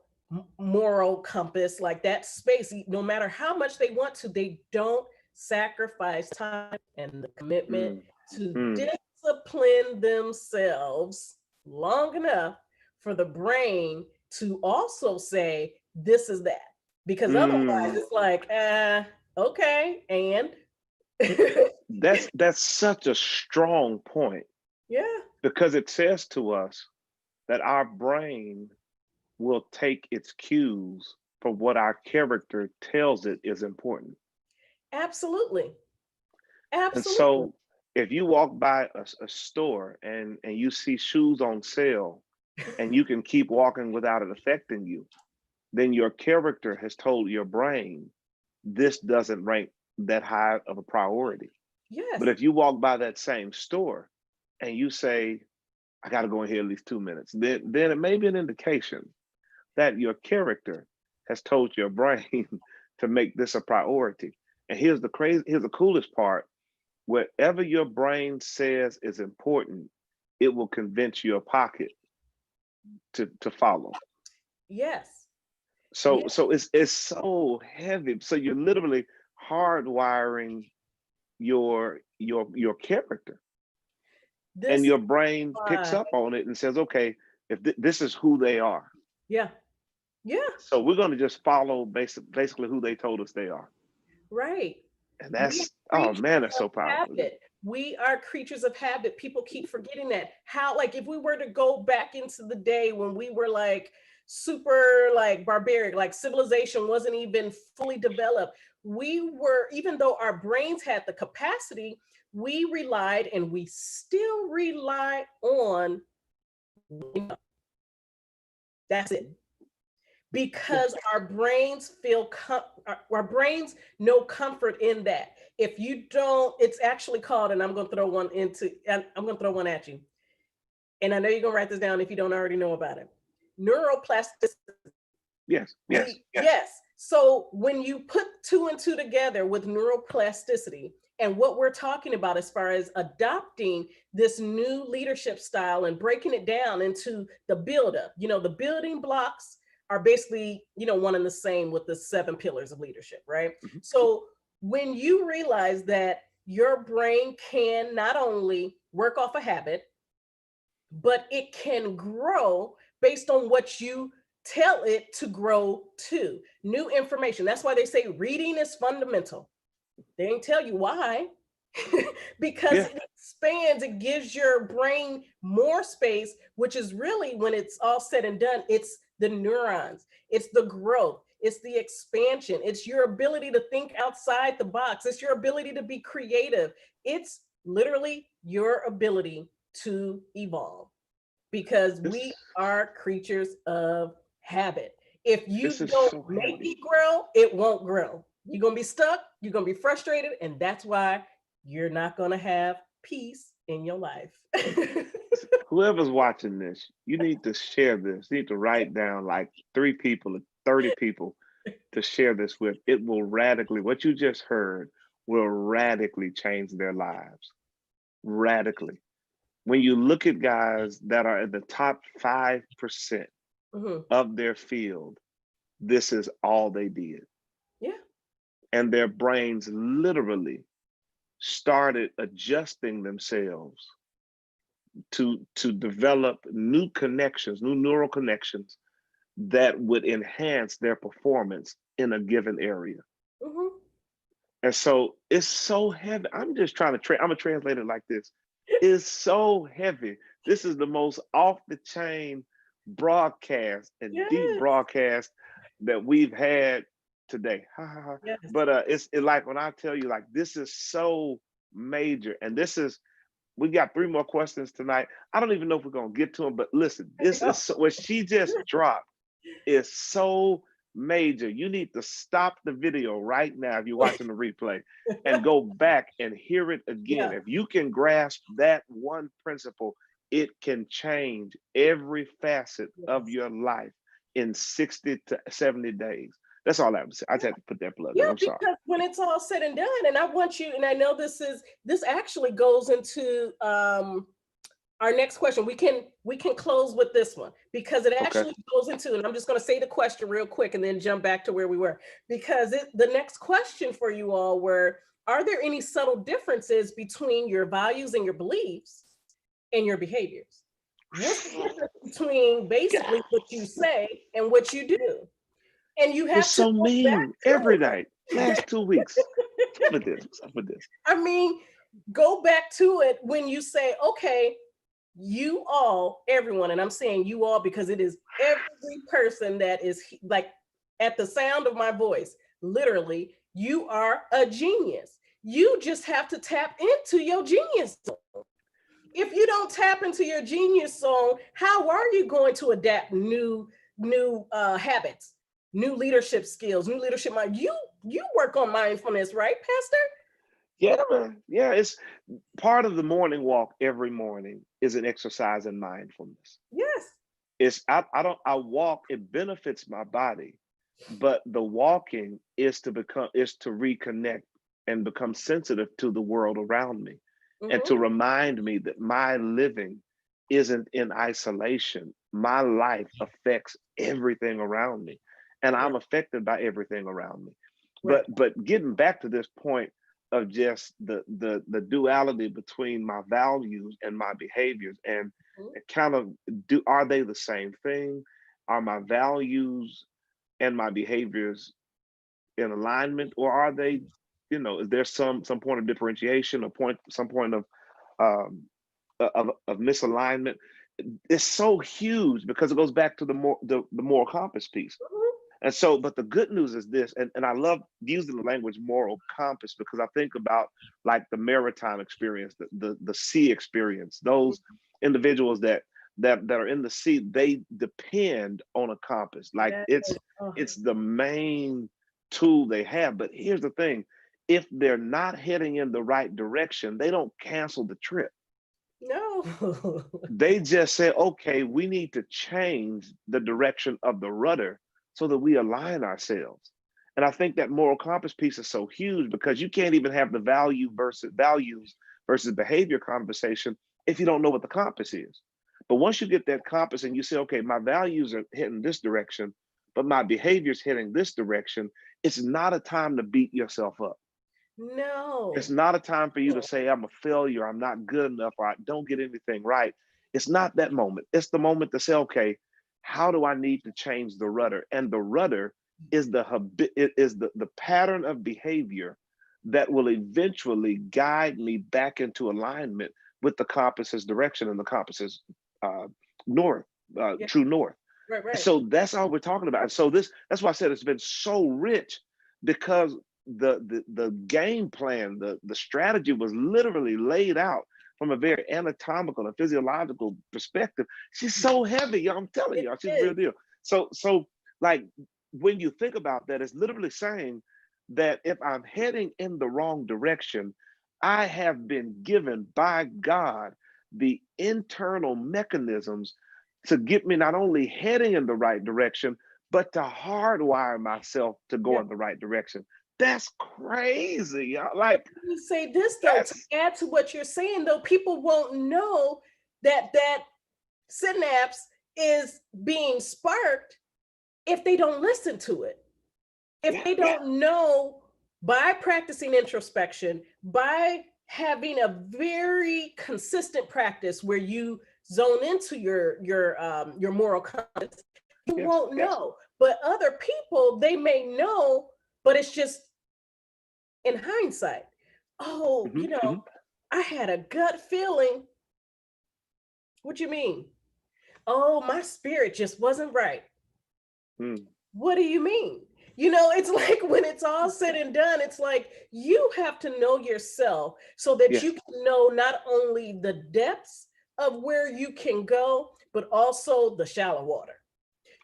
moral compass, like that space, no matter how much they want to, they don't sacrifice time and the commitment to discipline themselves long enough for the brain to also say this is that, because otherwise it's like okay, and That's such a strong point, yeah, because it says to us that our brain will take its cues from what our character tells it is important. absolutely, And absolutely, so if you walk by a store and you see shoes on sale and you can keep walking without it affecting you, then your character has told your brain this doesn't rank that high of a priority. But yes, if you walk by that same store and you say, I got to go in here at least 2 minutes, then it may be an indication that your character has told your brain to make this a priority. And here's the coolest part. Whatever your brain says is important, it will convince your pocket to follow. yes, So yes. so it's so heavy. So you're literally hardwiring your character, and This is your brain picks why, up on it and says, okay, if this is who they are, yeah, yeah, so we're going to just follow basically who they told us they are. right. And We are that's, oh creatures man, that's of so powerful. habit. We are creatures of habit. People keep forgetting that. How, like, if we were to go back into the day when we were like super, like, barbaric, like civilization wasn't even fully developed, we were, even though our brains had the capacity, we relied and we still rely on, that's it, Yeah. because our brains our brains know comfort in that. If you don't, it's actually called, and I'm going to throw one at you, and I know you're going to write this down if you don't already know about it. Neuroplasticity. Yes. Yes. Yes. So when you put two and two together with neuroplasticity and what we're talking about as far as adopting this new leadership style and breaking it down into the buildup, the building blocks are basically, one and the same with the 7 pillars of leadership, right? Mhm. So when you realize that your brain can not only work off a habit, but it can grow based on what you tell it to grow to new information. That's why they say reading is fundamental. They ain't tell you why. Because Yeah. it expands, it gives your brain more space, which is really, when it's all said and done, it's the neurons, it's the growth, it's the expansion, it's your ability to think outside the box, it's your ability to be creative, it's literally your ability to evolve, because we This are creatures of habit. If this you is don't so make heavy. it grow, it won't grow. You're going to be stuck, you're going to be frustrated, and that's why you're not going to have peace in your life. Whoever's watching this, you need to share this. You need to write down like 3 people or 30 people to share this with. It will radically, what you just heard will radically change their lives. Radically. When you look at guys that are in the top 5% Mhm. of their field, this is all they did. Yeah. And their brains literally started adjusting themselves to develop new connections, new neural connections that would enhance their performance in a given area. Mhm. And so it's so heavy. I'm just trying to I'm gonna translate it like this. It's so heavy. This is the most off the chain broadcast and deep Yes. broadcast that we've had today. Yes. But it's like when I tell you, like, this is so major, and this is, we got 3 more questions tonight. I don't even know if we're gonna get to them, but listen, this is so, what she just dropped is so major. You need to stop the video right now if you're watching the replay and go back and hear it again. Yeah. If you can grasp that one principle, it can change every facet of Yes. your life in 60 to 70 days. That's all I have to say. I just had to put that plug in. Yeah, I'm sorry. because when it's all said and done, and I want you, and I know this actually goes into our next question. We can close with this one because it Okay. actually goes into, and I'm just going to say the question real quick and then jump back to where we were, because the next question for you all were: are there any subtle differences between your values and your beliefs and your behaviors? What's the difference between basically what you say and what you do? And you You're have to so go back mean to every night. Last 2 weeks. Stop with this. Stop with this. I mean, go back to it when you say, okay, you all, everyone, and I'm saying you all because it is every person that is like at the sound of my voice, literally, you are a genius. You just have to tap into your genius zone. If you don't tap into your genius zone, how are you going to adapt new habits, new leadership skills, new leadership mind? You work on mindfulness, right, Pastor? Yeah, man. Yeah, it's part of the morning walk every morning is an exercise in mindfulness. Yes. It's I don't I walk, it benefits my body, but the walking is to reconnect and become sensitive to the world around me and Mm-hmm. to remind me that my living isn't in isolation. My life affects everything around me, and Yeah. I'm affected by everything around me. Right. But getting back to this point of just the duality between my values and my behaviors, and Mhm. kind of, do are they the same thing? Are my values and my behaviors in alignment, or are they, is there some point of differentiation, or some point um, of misalignment? It's so huge because it goes back to the moral compass piece. Mhm. And so, but the good news is this, and I love using the language moral compass because I think about like the maritime experience, the sea experience. Those individuals that are in the sea, they depend on a compass. Like Yes. Oh, it's the main tool they have. But here's the thing: if they're not heading in the right direction, they don't cancel the trip. no. They just say, okay, we need to change the direction of the rudder so that we align ourselves. And I think that moral compass piece is so huge because you can't even have the values versus behavior conversation if you don't know what the compass is. But once you get that compass and you say, okay, my values are heading this direction, but my behavior is heading this direction, it's not a time to beat yourself up. It's No. not a time for you to say, I'm a failure, I'm not good enough, or I don't get anything right. It's not that moment. It's the moment to say, okay, how do I need to change the rudder? And the rudder is the pattern of behavior that will eventually guide me back into alignment with the compass's direction and the compass's uh, north, Yeah. true north. Right. And Right. so that's all we're talking about. And so that's why I said it's been so rich, because the game plan, the strategy was literally laid out from a very anatomical and physiological perspective. She's so heavy, y'all. I'm telling It y'all, she's the real is. deal. So like when you think about that, it's literally saying, that if I'm heading in the wrong direction, I have been given by God the internal mechanisms to get me not only heading in the right direction, but to hardwire myself to go Yeah. in the right direction. That's crazy. Like, You say this though, to that's, add to what you're saying though, people won't know that that synapse is being sparked if they don't listen to it. If yeah, they yeah, don't know by practicing introspection, by having a very consistent practice where you zone into your moral compass, you yes, won't yes. know. But other people, they may know, but it's just in hindsight. Oh, Hmm, hmm. I had a gut feeling. What you mean? Oh, my spirit just wasn't right. Mm, What do you mean? It's like when it's all said and done, it's like you have to know yourself so that you yes, can know not only the depths of where you can go, but also the shallow water.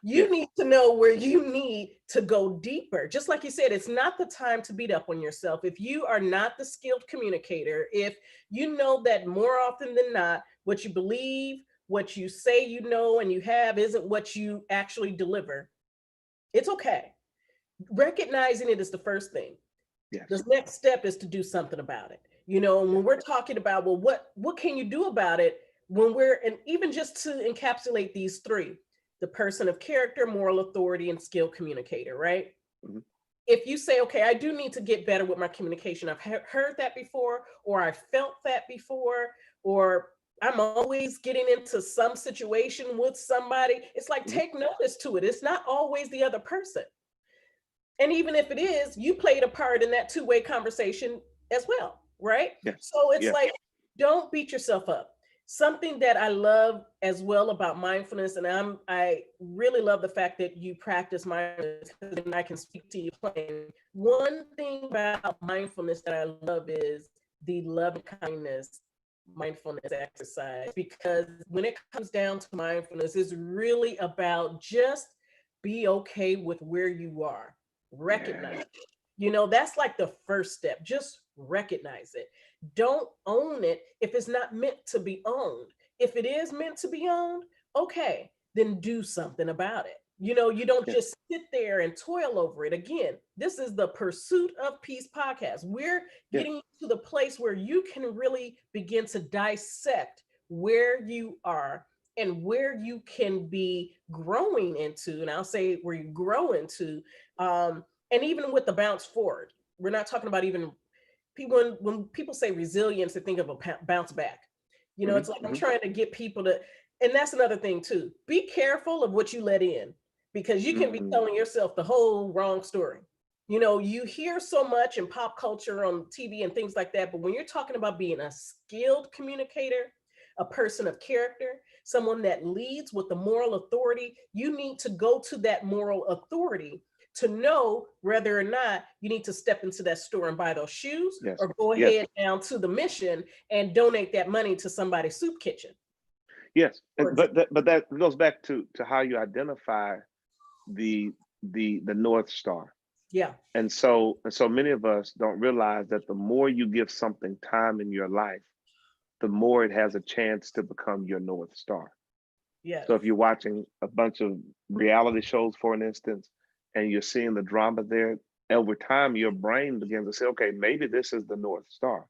You yes. need to know where you need to go deeper. Just like you said, it's not the time to beat up on yourself. If you are not the skilled communicator, if you know that more often than not, what you believe, what you say you know and you have isn't what you actually deliver, it's okay. Recognizing it is the first thing. Yes. The next step is to do something about it. And Yeah. when we're talking about, well, what can you do about it, when we're, and even just to encapsulate these three, the person of character, moral authority, and skilled communicator, right? Mhm. If you say, okay, I do need to get better with my communication, I've heard that before, or I felt that before, or I'm always getting into some situation with somebody, it's like, Mhm. take notice to it. It's not always the other person. And even if it is, you played a part in that two-way conversation as well, right? Yes. So it's Yes. like, don't beat yourself up. Something that I love as well about mindfulness, and I really love the fact that you practice mindfulness, and I can speak to you plain. One thing about mindfulness that I love is the love and kindness mindfulness exercise, because when it comes down to mindfulness, it's really about just be okay with where you are. Recognize Yeah. it. That's like the first step. Just recognize it. Don't own it if it's not meant to be owned. If it is meant to be owned, okay, then do something about it. You don't Yes. just sit there and toil over it. Again, this is the Pursuit of Peace podcast. We're Yes. getting to the place where you can really begin to dissect where you are and where you can be growing into. And I'll say where you grow into. And even with the bounce forward, we're not talking about even people, when people say resilience, they think of a bounce back. Hmm, It's like I'm hmm. trying to get people to, and that's another thing too. Be careful of what you let in, because you can be Mm. telling yourself the whole wrong story. You hear so much in pop culture on TV and things like that, but when you're talking about being a skilled communicator, a person of character, someone that leads with the moral authority, you need to go to that moral authority to know whether or not you need to step into that store and buy those shoes, Yes. or go Yes. ahead down to the mission and donate that money to somebody's soup kitchen, Yes. for example. But that goes back to how you identify the the North Star. Yeah, And so many of us don't realize that the more you give something time in your life, the more it has a chance to become your North Star. yes. So if you're watching a bunch of reality shows, for an instance, and you're seeing the drama there, over time your brain begins to say, okay, maybe this is the North Star.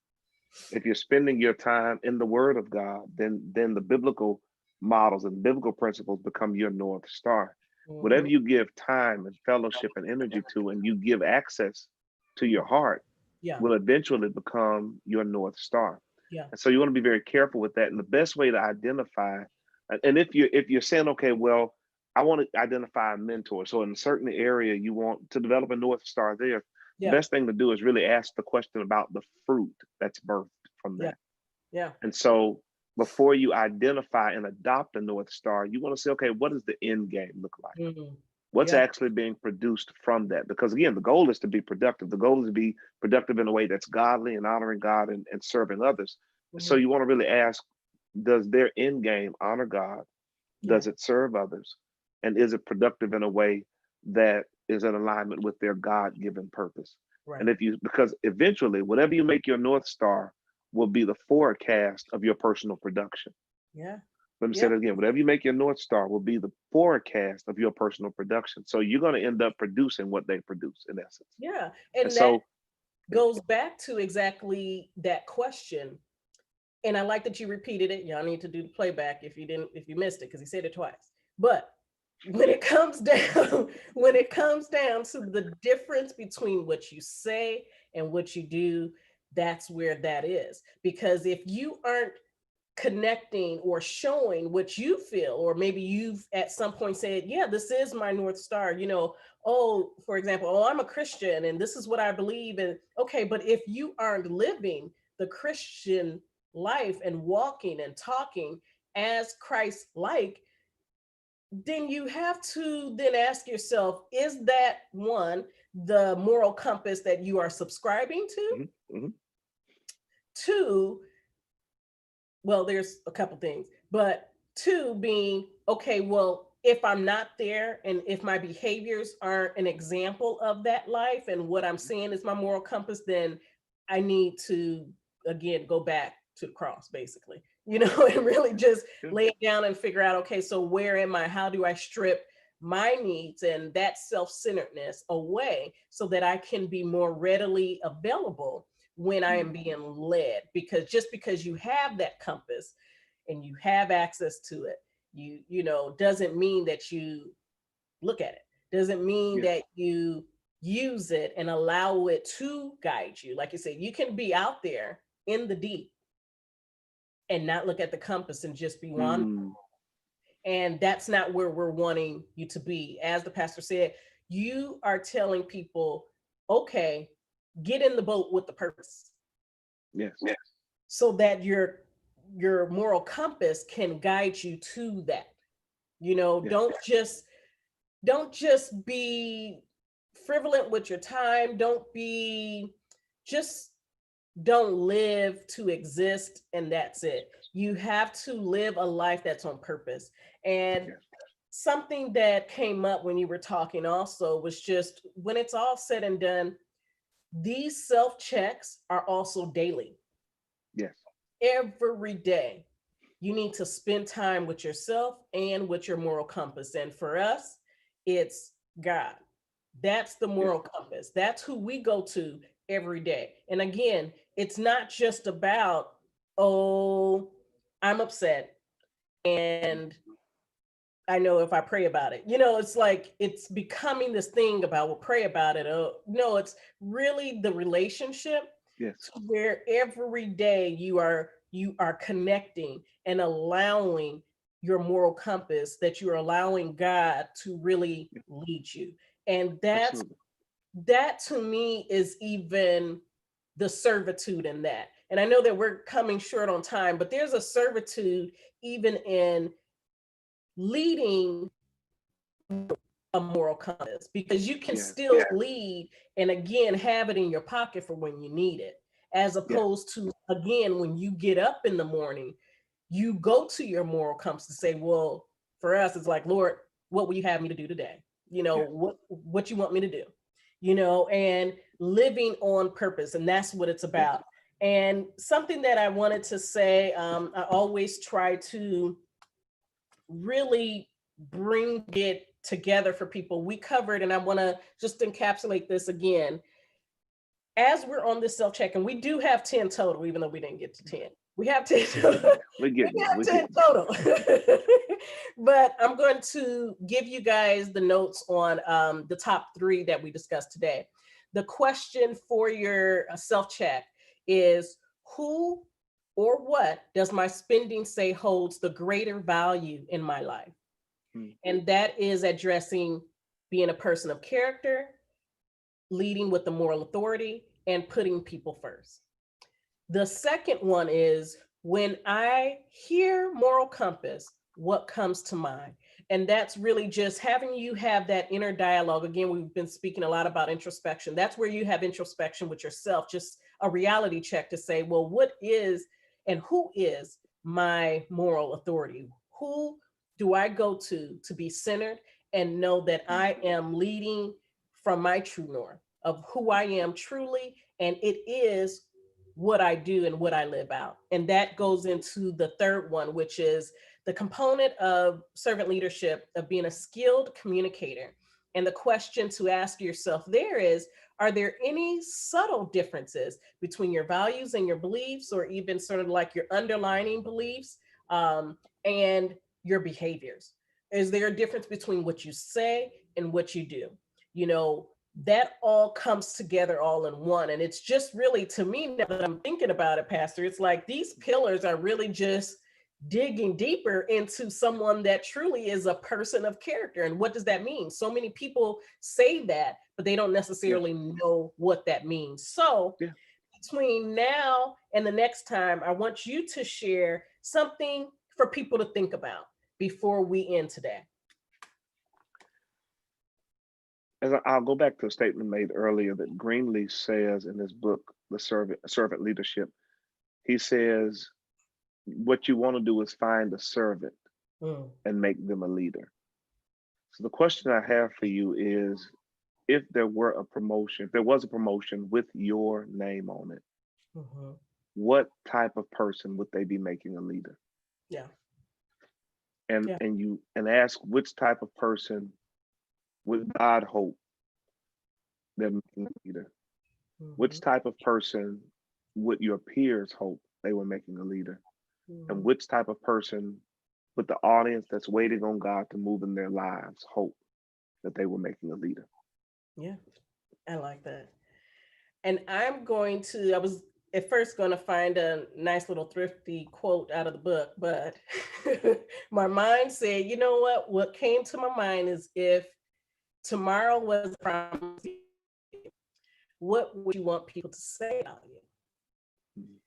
If you're spending your time in the Word of God, then the biblical models and biblical principles become your North Star. Whatever Mhm. you give time and fellowship and energy to, and you give access to your heart, Yeah, will eventually become your North Star. yeah, And so you want to be very careful with that. And the best way to identify, and if you're saying, okay, well, I want to identify a mentor. So in a certain area you want to develop a North Star there, the yeah, best thing to do is really ask the question about the fruit that's birthed from yeah, that. yeah. And so before you identify and adopt a North Star, you want to say, okay, what does the end game look like? Mhm. What's Yeah. actually being produced from that? Because again, the goal is to be productive. The goal is to be productive in a way that's godly and honoring God and serving others. So Mhm. you want to really ask, does their end game honor God? Yeah. Does it serve others? And is it productive in a way that is in alignment with their God given purpose? Right. And because eventually, whatever you make your North Star will be the forecast of your personal production. Yeah. Let me say Yeah. that again. Whatever you make your North Star will be the forecast of your personal production. So you're going to end up producing what they produce in essence. Yeah. And And that so, yeah, goes back to exactly that question. And I like that you repeated it. Y'all need to do the playback if you missed it, because he said it twice. But when it comes down, when it comes down to the difference between what you say and what you do, that's where that is. Because if you aren't connecting or showing what you feel, or maybe you've at some point said, yeah, this is my North Star, oh, for example, oh, I'm a Christian and this is what I believe in. Okay, but if you aren't living the Christian life and walking and talking as Christ like, then you have to then ask yourself, is that one, the moral compass that you are subscribing to? mhm, mhm, Two, well, there's a couple things, but two being, okay, well, if I'm not there and if my behaviors aren't an example of that life and what I'm saying is my moral compass, then I need to, again, go back to the cross, basically, and really just yeah, lay it down and figure out, okay, so where am I? How do I strip my needs and that self-centeredness away so that I can be more readily available when I am mm, being led? Because just because you have that compass and you have access to it, doesn't mean that you look at it. Doesn't mean yeah, that you use it and allow it to guide you. Like you said, you can be out there in the deep and not look at the compass and just be wandering. mm, And that's not where we're wanting you to be. As the pastor said, you are telling people, okay, get in the boat with the purpose, yes, so that your moral compass can guide you to that. yeah, Don't just be frivolent with your time. Just don't live to exist and that's it. You have to live a life that's on purpose. And yes, something that came up when you were talking also was just, when it's all said and done, these self checks are also daily. yes, Every day you need to spend time with yourself and with your moral compass. And for us, it's God. That's the yes, moral compass. That's who we go to every day. And again, it's not just about, oh, I'm upset and I know if I pray about it. It's like it's becoming this thing about, well, pray about it. Oh, no, it's really the relationship, yes, to where every day you are connecting and allowing your moral compass, that you're allowing God to really yeah, lead you. And that's absolutely. that to me is even the servitude in that. And I know that we're coming short on time, but there's a servitude even in leading a moral compass, because you can Yes, still lead and again have it in your pocket for when you need it, as yeah, opposed to, again, when you get up in the morning, you go to your moral compass to say, well, for us it's like, Lord, what will you have me to do today? yeah, What you want me to do, and living on purpose. And that's what it's yeah, about. And something that I wanted to say, I always try to really bring it together for people. We covered, and I want to just encapsulate this again. As we're on this self check, and we do have 10 total, even though we didn't get to 10. We have 10. we're We getting there. have We're 10 getting there. total. But I'm going to give you guys the notes on the top three that we discussed today. The question for your self check is, who or what does my spending say holds the greater value in my life? Mm, And that is addressing being a person of character, leading with the moral authority, and putting people first. The second one is, when I hear moral compass, what comes to mind? And that's really just having you have that inner dialogue. Again, we've been speaking a lot about introspection. That's where you have introspection with yourself, just a reality check to say, well, what is and who is my moral authority? Who do I go to be centered and know that mm, I am leading from my true north? of who I am truly, and it is what I do and what I live out. And that goes into the third one, which is the component of servant leadership of being a skilled communicator. And the question to ask yourself there is, are there any subtle differences between your values and your beliefs, or even sort of like your underlining beliefs, and your behaviors? Is there a difference between what you say and what you do? You know, that all comes together all in one. And it's just really, to me, now that I'm thinking about it, Pastor, it's like these pillars are really just digging deeper into someone that truly is a person of character. And what does that mean? So many people say that, but they don't Yeah. necessarily know what that means. So Yeah. between now and the next time, I want you to share something for people to think about before we end today. I'll go back to a statement made earlier that Greenleaf says in his book, The Servant Leadership. He says, what you want to do is find a servant Mm, and make them a leader. So the question I have for you is, if there was a promotion with your name on it, mhm. what type of person would they be making a leader? Yeah, And yeah. ask, which type of person would God hope they're making a leader? Which Mhm, type of person would your peers hope they were making a leader? And mhm. which type of person would the audience that's waiting on God to move in their lives hope that they were making a leader? Yeah, I like that. And I was at first going to find a nice little thrifty quote out of the book, but my mind said, you know what? What came to my mind is, if tomorrow was promised, what would you want people to say about you? Mhm.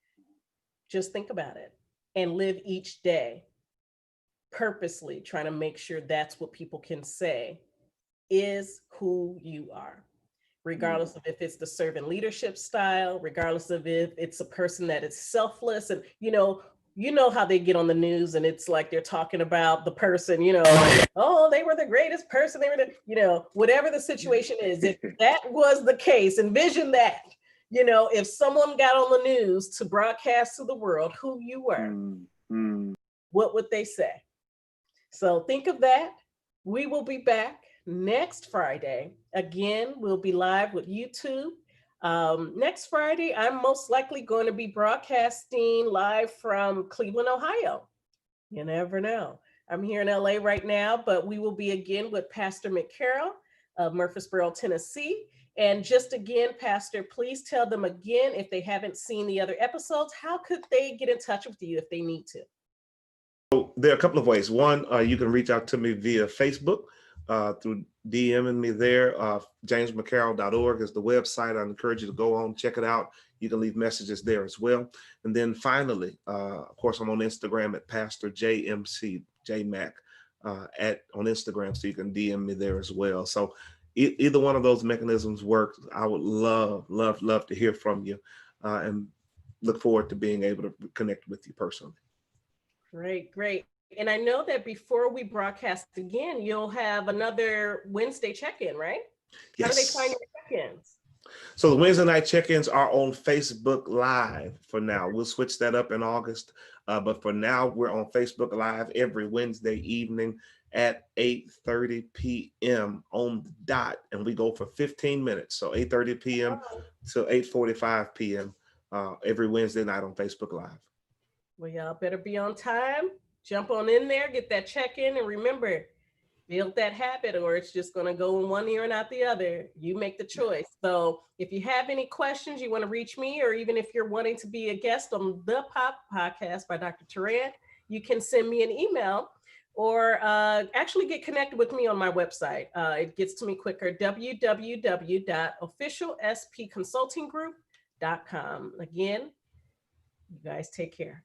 Just think about it and live each day purposely trying to make sure that's what people can say is who you are, Mm. regardless of if it's the servant leadership style, regardless of if it's a person that is selfless. And you know how they get on the news and it's like they're talking about the person, oh, they were the greatest person, they were whatever the situation is. If that was the case, envision that, if someone got on the news to broadcast to the world who you were, Mm. Mm. what would they say? So think of that. We will be back next Friday. Again, we'll be live with YouTube. Next Friday, I'm most likely going to be broadcasting live from Cleveland, Ohio. You never know. I'm here in LA right now, but we will be again with Pastor McCarroll of Murfreesboro, Tennessee. And just again, Pastor, please tell them again, if they haven't seen the other episodes, how could they get in touch with you if they need to? So there are a couple of ways. One, you can reach out to me via Facebook through DMing me there. JamesMcCarroll.org is the website. I encourage you to go on, check it out. You can leave messages there as well. And then finally, of course, I'm on Instagram at Pastor JMC, JMac, on Instagram, so you can DM me there as well. So either one of those mechanisms works. I would love to hear from you, and look forward to being able to connect with you personally. Great, great. And I know that before we broadcast again, you'll have another Wednesday check-in, right? How do they find Yes. your check-ins? So the Wednesday night check-ins are on Facebook Live for now. We'll switch that up in August. But for now, we're on Facebook Live every Wednesday evening at 8:30 p.m. on the dot. And we go for 15 minutes. So 8:30 p.m. to 8:45 p.m. Every Wednesday night on Facebook Live. Well, y'all better be on time. Jump on in there, get that check-in, and remember, build that habit or it's just going to go in one ear and out the other. You make the choice. So if you have any questions, you want to reach me, or even if you're wanting to be a guest on the Pop Podcast by Dr. Teran, you can send me an email or actually get connected with me on my website. It gets to me quicker, www.officialspconsultinggroup.com. Again, you guys take care.